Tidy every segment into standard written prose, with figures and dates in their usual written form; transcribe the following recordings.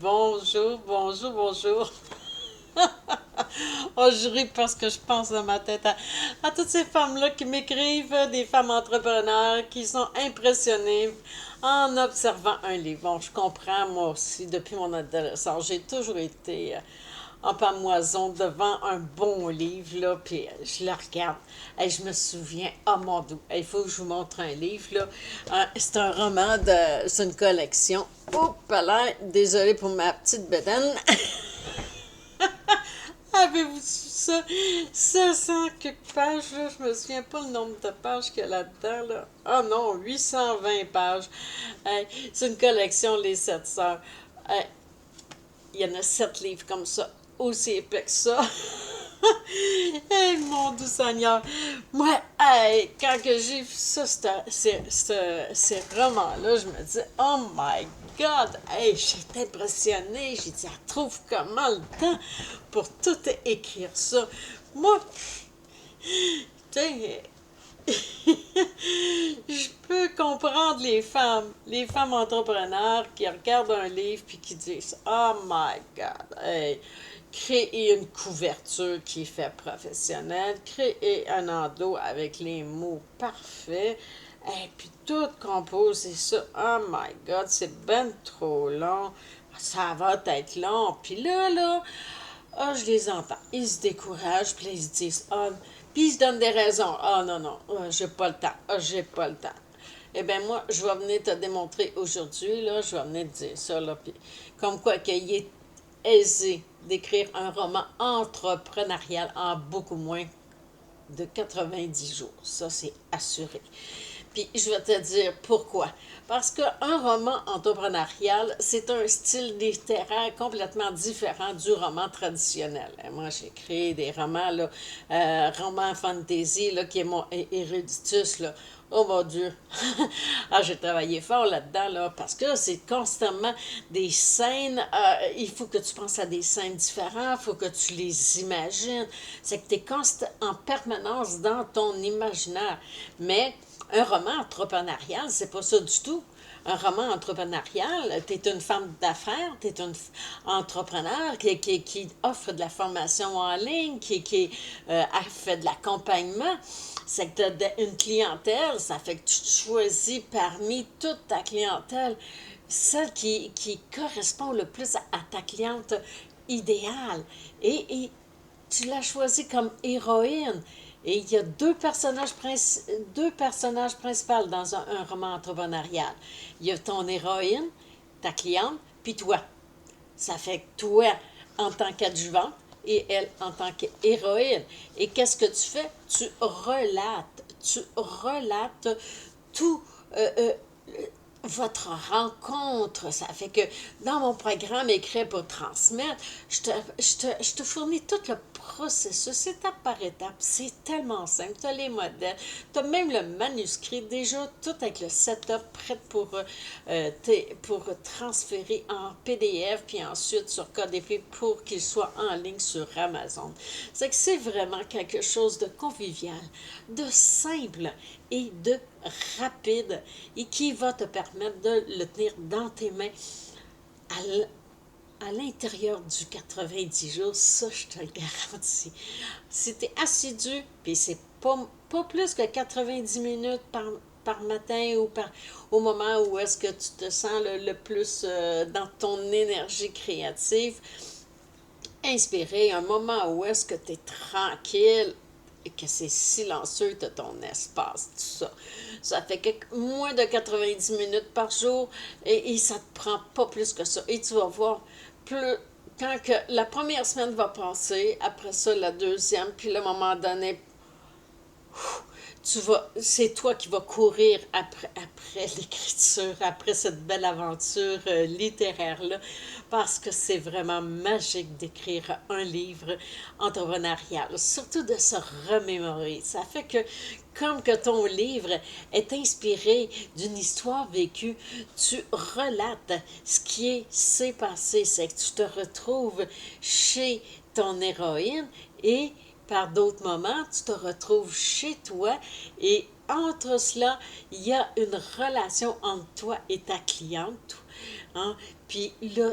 Bonjour, bonjour, bonjour. Oh, je ris parce que je pense dans ma tête à toutes ces femmes-là qui m'écrivent, des femmes entrepreneurs qui sont impressionnées en observant un livre. Bon, je comprends, moi aussi, depuis mon adolescence, j'ai toujours été en pamoison devant un bon livre, là, puis je le regarde. Et je me souviens, oh mon Dieu, il faut que je vous montre un livre, là. C'est un roman c'est une collection. Oups, là, désolée pour ma petite bedaine. Avez-vous vu ça? 700 quelques pages, là. Je me souviens pas le nombre de pages qu'il y a là-dedans, là. Ah non, 820 pages. C'est une collection, Les Sept Sœurs. Hey, il y en a 7 livres comme ça, aussi épais que ça. Hey, mon doux Seigneur! Moi, hey, quand que j'ai vu ça, ces romans-là, je me dis, oh my God! Hey, j'étais impressionnée. J'ai dit, elle trouve comment le temps pour tout écrire ça? Moi, tu sais, je peux comprendre les femmes entrepreneurs qui regardent un livre puis qui disent, oh my God! Hey, créer une couverture qui fait professionnelle, créer un endos avec les mots parfaits, et puis tout composer ça. Oh my God, c'est ben trop long. Ça va être long. Puis là, ah, je les entends. Ils se découragent, puis là, ils se disent, ah, puis ils se donnent des raisons. Ah, non, non, ah, j'ai pas le temps. Ah, j'ai pas le temps. Eh bien, moi, je vais venir te démontrer aujourd'hui, là, je vais venir te dire ça, là, puis comme quoi qu'il est aisé d'écrire un roman entrepreneurial en beaucoup moins de 90 jours. Ça, c'est assuré. Puis je vais te dire pourquoi. Parce qu'un roman entrepreneurial, c'est un style littéraire complètement différent du roman traditionnel. Et moi, j'ai créé des romans, là, romans fantasy, là, qui est mon éruditus, là. Oh mon Dieu! Ah, j'ai travaillé fort là-dedans, là, parce que c'est constamment des scènes. Il faut que tu penses à des scènes différentes, il faut que tu les imagines. C'est que tu es en permanence dans ton imaginaire. Mais un roman entrepreneurial, c'est pas ça du tout. Un roman entrepreneurial, tu es une femme d'affaires, tu es une entrepreneur qui offre de la formation en ligne, a fait de l'accompagnement. C'est que tu as une clientèle, ça fait que tu choisis parmi toute ta clientèle celle qui correspond le plus à ta cliente idéale. Et tu l'as choisie comme héroïne. Et il y a deux personnages principaux dans un roman entrepreneurial. Il y a ton héroïne, ta cliente, puis toi. Ça fait que toi, en tant qu'adjuvante, et elle en tant qu'héroïne. Et qu'est-ce que tu fais? Tu relates tout votre rencontre. Ça fait que dans mon programme écrit pour transmettre, je te fournis tout le processus, étape par étape. C'est tellement simple. Tu as les modèles, tu as même le manuscrit, déjà tout avec le setup prêt pour transférer en PDF, puis ensuite sur KDP pour qu'il soit en ligne sur Amazon. C'est que c'est vraiment quelque chose de convivial, de simple et de rapide et qui va te permettre de le tenir dans tes mains à l'intérieur du 90 jours, ça, je te le garantis. Si tu es assidu, puis c'est pas plus que 90 minutes par matin ou au moment où est-ce que tu te sens le plus dans ton énergie créative, inspiré, un moment où est-ce que tu es tranquille et que c'est silencieux de ton espace, tout ça. Ça fait moins de 90 minutes par jour et ça te prend pas plus que ça. Et tu vas voir, plus, quand que la première semaine va passer, après ça la deuxième, puis le moment donné, c'est toi qui vas courir après l'écriture, après cette belle aventure littéraire-là, parce que c'est vraiment magique d'écrire un livre entrepreneurial, surtout de se remémorer. Ça fait que, comme que ton livre est inspiré d'une histoire vécue, tu relates ce s'est passé, c'est que tu te retrouves chez ton héroïne et par d'autres moments, tu te retrouves chez toi et entre cela, il y a une relation entre toi et ta cliente. Hein? Puis là,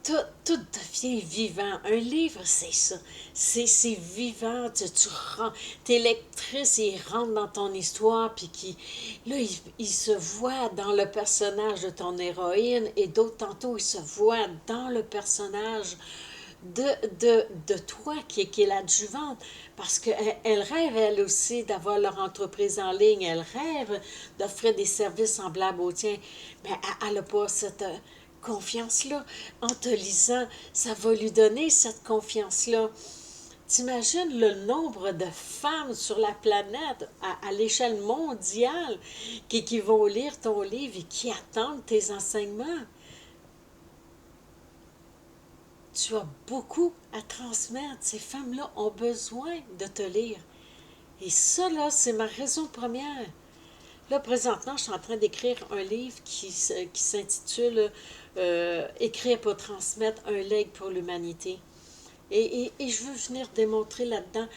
tout devient vivant. Un livre, c'est ça. C'est vivant. Tes lectrices, ils rentrent dans ton histoire, puis là, ils se voient dans le personnage de ton héroïne, et d'autres, tantôt, ils se voient dans le personnage de toi, qui est l'adjuvante, parce qu'elle rêve, elle aussi, d'avoir leur entreprise en ligne, elle rêve d'offrir des services semblables aux tiens, mais elle n'a pas cette confiance-là. En te lisant, ça va lui donner cette confiance-là. T'imagines le nombre de femmes sur la planète, à l'échelle mondiale, qui vont lire ton livre et qui attendent tes enseignements. Tu as beaucoup à transmettre. Ces femmes-là ont besoin de te lire. Et ça, là, c'est ma raison première. Là, présentement, je suis en train d'écrire un livre qui s'intitule Écrire pour transmettre un legs pour l'humanité. Et je veux venir démontrer là-dedans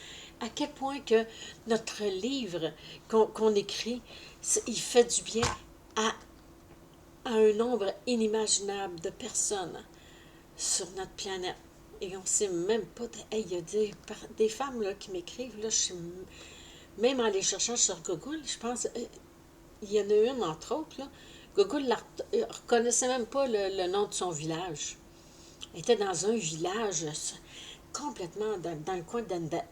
à quel point que notre livre qu'on écrit, il fait du bien à, à un nombre inimaginable de personnes sur notre planète. Et on ne sait même pas. Hey, il y a des femmes là, qui m'écrivent. Là, même en les cherchant sur Google, je pense. Il y en a une, entre autres. Là, Google ne reconnaissait même pas le nom de son village. Elle était dans un village complètement dans le coin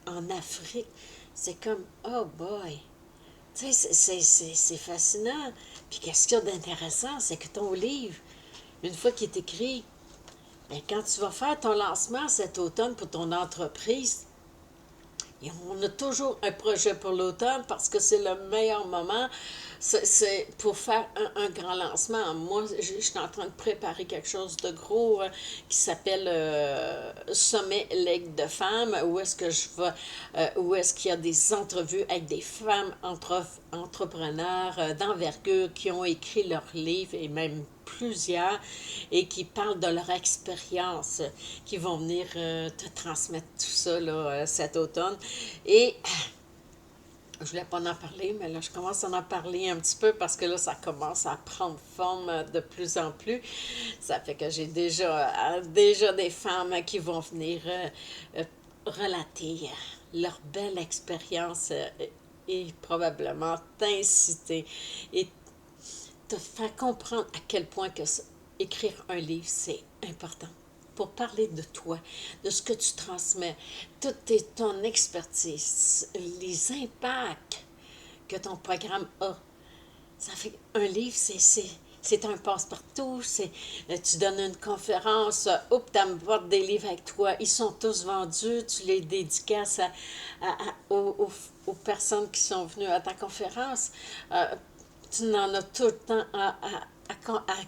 en Afrique. C'est comme, oh boy. Tu sais, c'est fascinant. Puis qu'est-ce qu'il y a d'intéressant, c'est que ton livre, une fois qu'il est écrit, bien, quand tu vas faire ton lancement cet automne pour ton entreprise, et on a toujours un projet pour l'automne parce que c'est le meilleur moment. C'est pour faire un grand lancement. Moi, je suis en train de préparer quelque chose de gros qui s'appelle Sommet Legs de femmes, où est-ce que où est-ce qu'il y a des entrevues avec des femmes entrepreneurs d'envergure qui ont écrit leurs livres et même plusieurs et qui parlent de leur expérience, qui vont venir te transmettre tout ça là, cet automne. Et je voulais pas en parler, mais là, je commence à en parler un petit peu parce que là, ça commence à prendre forme de plus en plus. Ça fait que j'ai déjà des femmes qui vont venir relater leur belle expérience et probablement t'inciter et te faire comprendre à quel point que écrire un livre, c'est important pour parler de toi, de ce que tu transmets, toute ton expertise, les impacts que ton programme a. Ça fait un livre, c'est un passe-partout, tu donnes une conférence, tu apportes des livres avec toi, ils sont tous vendus, tu les dédicaces aux personnes qui sont venues à ta conférence. Tu en as tout le temps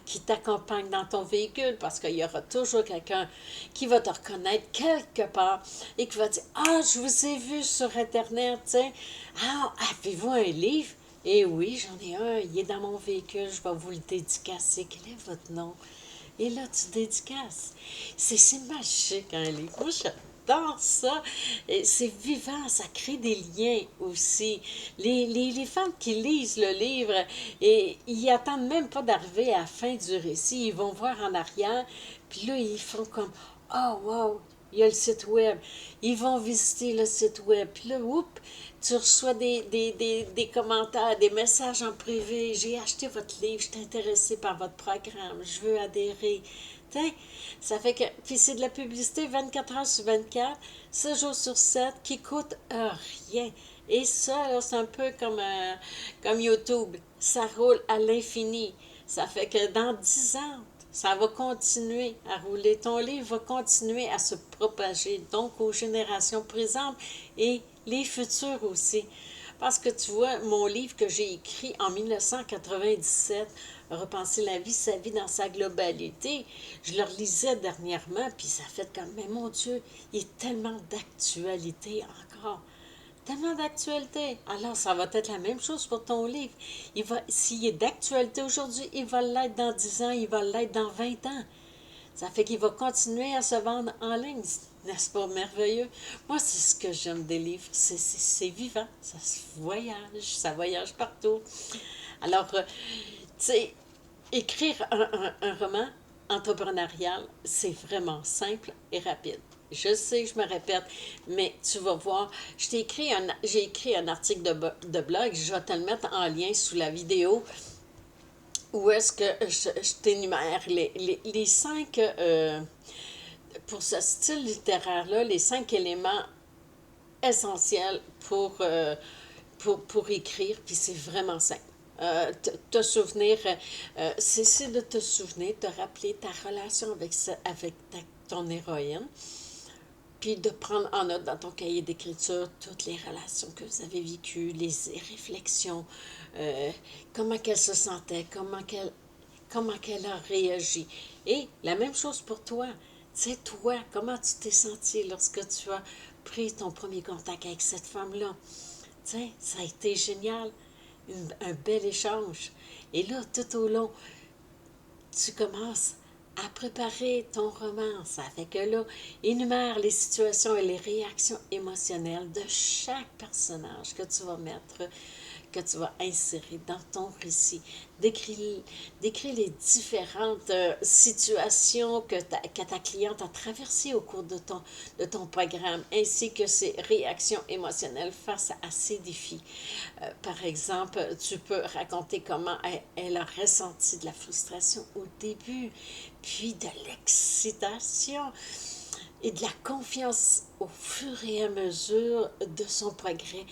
qui t'accompagne dans ton véhicule parce qu'il y aura toujours quelqu'un qui va te reconnaître quelque part et qui va dire ah, je vous ai vu sur Internet, tu sais. Ah, avez-vous un livre? Eh oui, j'en ai un, il est dans mon véhicule, je vais vous le dédicacer. Quel est votre nom? Et là, tu dédicaces. C'est magique, un livre. Moi, j'adore ça. C'est vivant, ça crée des liens aussi. Les femmes qui lisent le livre, et ils attendent même pas d'arriver à la fin du récit. Ils vont voir en arrière, puis là, ils font comme « Oh, wow! » Il y a le site web. Ils vont visiter le site web. Puis là, oups, tu reçois des commentaires, des messages en privé. J'ai acheté votre livre, je suis intéressée par votre programme, je veux adhérer. T'sais, ça fait que. Puis c'est de la publicité 24 heures sur 24, 7 jours sur 7, qui coûte rien. Et ça, là, c'est un peu comme YouTube. Ça roule à l'infini. Ça fait que dans 10 ans, ça va continuer à rouler. Ton livre va continuer à se propager, donc aux générations présentes et les futures aussi. Parce que tu vois, mon livre que j'ai écrit en 1997, Repenser la vie, sa vie dans sa globalité, je le relisais dernièrement, puis ça fait comme, mais mon Dieu, il est tellement d'actualité encore. Tellement d'actualité. Alors, ça va être la même chose pour ton livre. S'il est d'actualité aujourd'hui, il va l'être dans 10 ans, il va l'être dans 20 ans. Ça fait qu'il va continuer à se vendre en ligne. N'est-ce pas merveilleux? Moi, c'est ce que j'aime des livres. C'est vivant. Ça voyage partout. Alors, tu sais, écrire un roman, entrepreneurial, c'est vraiment simple et rapide. Je sais, je me répète, mais tu vas voir, j'ai écrit un article de blog, je vais te le mettre en lien sous la vidéo, où est-ce que je t'énumère les cinq, pour ce style littéraire-là, les cinq éléments essentiels pour écrire, puis c'est vraiment simple. Te souvenir, c'est de te souvenir, te rappeler ta relation avec ton héroïne, puis de prendre en note dans ton cahier d'écriture toutes les relations que vous avez vécues, les réflexions, euh, comment qu'elle se sentait, comment qu'elle a réagi. Et la même chose pour toi. C'est toi, comment tu t'es senti lorsque tu as pris ton premier contact avec cette femme-là. Tu sais, ça a été génial, un bel échange. Et là, tout au long, tu commences à préparer ton roman. Ça fait que là, énumère les situations et les réactions émotionnelles de chaque personnage que tu vas mettre, que tu vas insérer dans ton récit. Décris les différentes situations que ta cliente a traversées au cours de ton programme, ainsi que ses réactions émotionnelles face à ces défis. Par exemple, tu peux raconter comment elle a ressenti de la frustration au début, puis de l'excitation et de la confiance au fur et à mesure de son progrès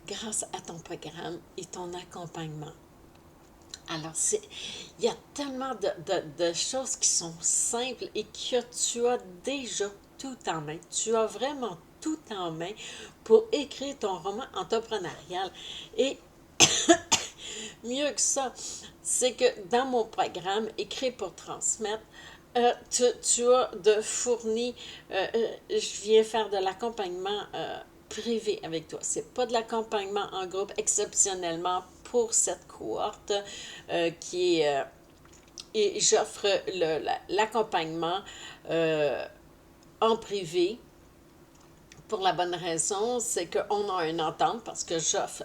grâce à ton programme et ton accompagnement. Alors, il y a tellement de choses qui sont simples et que tu as déjà tout en main. Tu as vraiment tout en main pour écrire ton roman entrepreneurial. Et mieux que ça, c'est que dans mon programme Écrit pour transmettre, tu as de fourni, je viens faire de l'accompagnement privé avec toi. C'est pas de l'accompagnement en groupe exceptionnellement pour cette cohorte qui est... et j'offre l'accompagnement en privé pour la bonne raison, c'est qu'on a une entente parce que j'offre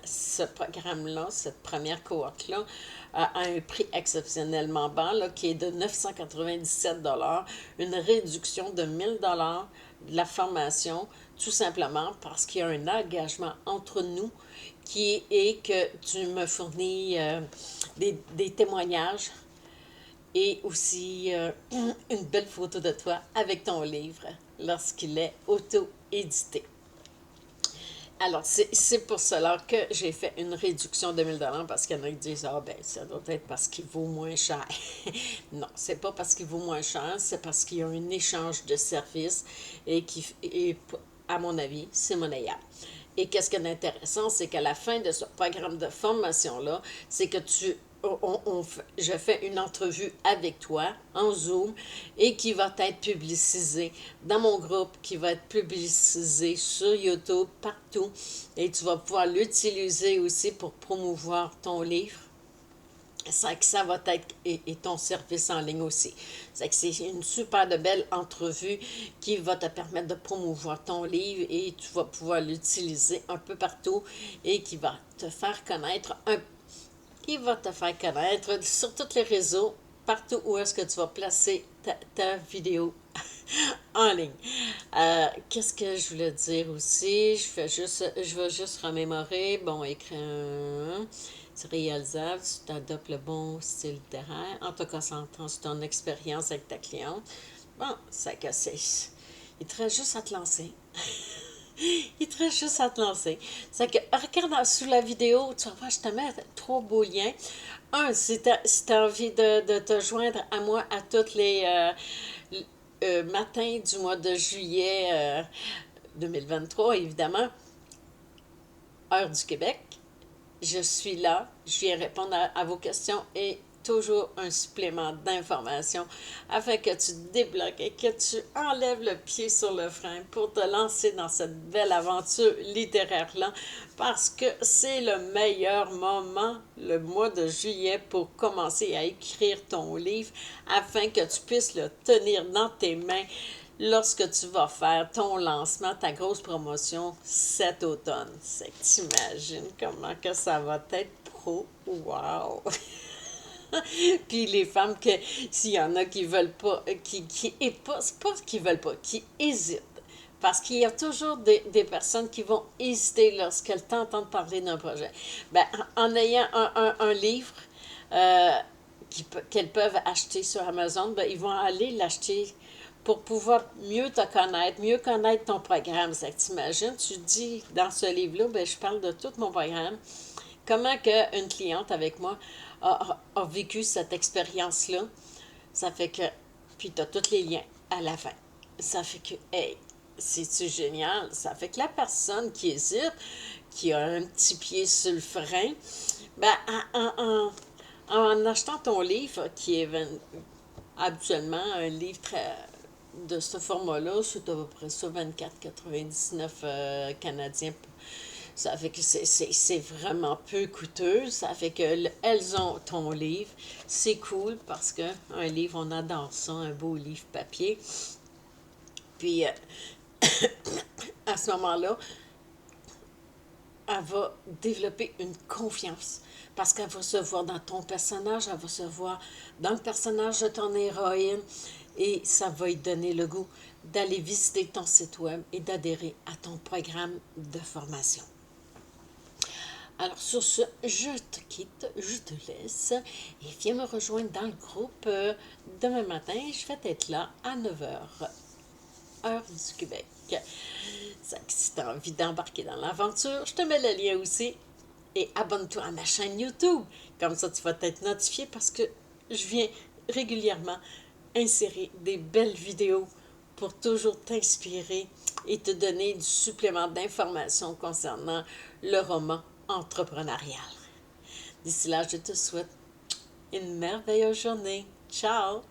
ce programme-là, cette première cohorte-là, à un prix exceptionnellement bas, là, qui est de 997 une réduction de 1000 de la formation, tout simplement parce qu'il y a un engagement entre nous qui est que tu me fournis des témoignages et aussi une belle photo de toi avec ton livre lorsqu'il est auto-édité. Alors, c'est pour cela que j'ai fait une réduction de 1000 parce qu'il y en a qui disent, ah ben, ça doit être parce qu'il vaut moins cher. Non, c'est pas parce qu'il vaut moins cher, c'est parce qu'il y a un échange de services et à mon avis, c'est monnayable. Et qu'est-ce qui est intéressant, c'est qu'à la fin de ce programme de formation-là, c'est que je fais une entrevue avec toi en Zoom et qui va être publicisée dans mon groupe, qui va être publicisée sur YouTube, partout. Et tu vas pouvoir l'utiliser aussi pour promouvoir ton livre. Ça va être, et ton service en ligne aussi. C'est une super de belle entrevue qui va te permettre de promouvoir ton livre et tu vas pouvoir l'utiliser un peu partout et qui va te faire connaître sur tous les réseaux, partout où est-ce que tu vas placer ta vidéo en ligne. Qu'est-ce que je voulais dire aussi? Je vais juste remémorer. Bon, écran, c'est réalisable, tu adoptes le bon style littéraire, en te concentrant sur ton expérience avec ta cliente. Bon, c'est que c'est... Il te reste juste à te lancer. Il te reste juste à te lancer. C'est que, regarde sous la vidéo, tu vas voir, je te mets trois beaux liens. Un, si tu as envie de te joindre à moi à tous les matins du mois de juillet 2023, évidemment, heure du Québec, je suis là, je viens répondre à vos questions et toujours un supplément d'informations afin que tu débloques et que tu enlèves le pied sur le frein pour te lancer dans cette belle aventure littéraire-là parce que c'est le meilleur moment, le mois de juillet, pour commencer à écrire ton livre afin que tu puisses le tenir dans tes mains lorsque tu vas faire ton lancement, ta grosse promotion cet automne. C'est que t'imagines comment que ça va être pro. Wow! Puis les femmes, que s'il y en a qui veulent pas, qui et pas, c'est pas qu'ils veulent pas, qui hésitent. Parce qu'il y a toujours des personnes qui vont hésiter lorsqu'elles t'entendent parler d'un projet. Ben, en ayant un livre euh, qu'elles peuvent acheter sur Amazon, ben, ils vont aller l'acheter pour pouvoir mieux te connaître, mieux connaître ton programme. Ça t'imagines, tu dis dans ce livre-là, ben, je parle de tout mon programme, comment que une cliente avec moi a vécu cette expérience-là. Ça fait que, puis tu as tous les liens à la fin. Ça fait que, hey, c'est-tu génial? Ça fait que la personne qui hésite, qui a un petit pied sur le frein, ben, en achetant ton livre, qui est habituellement un livre de ce format-là, c'est à peu près ça, 24,99 canadiens. Ça fait que c'est vraiment peu coûteux. Ça fait que elles ont ton livre. C'est cool parce que un livre, on adore ça, un beau livre papier. Puis à ce moment-là, elle va développer une confiance parce qu'elle va se voir dans ton personnage, elle va se voir dans le personnage de ton héroïne et ça va lui donner le goût d'aller visiter ton site web et d'adhérer à ton programme de formation. Alors sur ce, je te quitte, je te laisse et viens me rejoindre dans le groupe demain matin. Je vais être là à 9 h, heure du Québec. Si tu as envie d'embarquer dans l'aventure, je te mets le lien aussi. Et abonne-toi à ma chaîne YouTube. Comme ça, tu vas être notifié parce que je viens régulièrement insérer des belles vidéos pour toujours t'inspirer et te donner du supplément d'informations concernant le roman entrepreneurial. D'ici là, je te souhaite une merveilleuse journée. Ciao!